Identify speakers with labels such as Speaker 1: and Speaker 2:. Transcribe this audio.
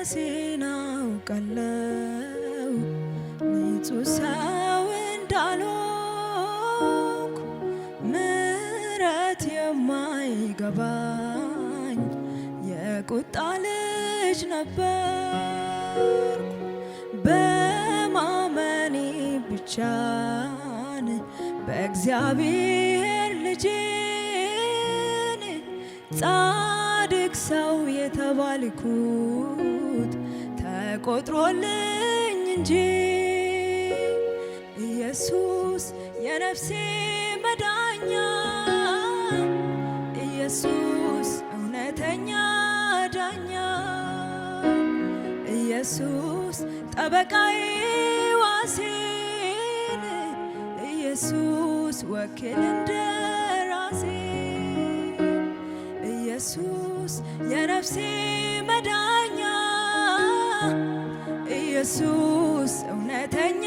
Speaker 1: ራሴን አውቃለሁ ንጹህ ሰው እንዳልሆንኩ ምሕረት የማይገባኝ የቁጣ ልጅ ነበርኩ በማመኔ ብቻን በእግዚአብሔር ልጅን ጻድቅ ሰው የተባልኩት ተቆጥሮልኝ እንጂ ኢየሱስ የነፍሴ መዳኛ ኢየሱስ እውነተኛ ዳኛ ኢየሱስ ጠበቃዬ ዋሴን ኢየሱስ ወኪል እንደራሴ ኢየሱስ የነፍሴ መዳኛ ኢየሱስ እውነተኛ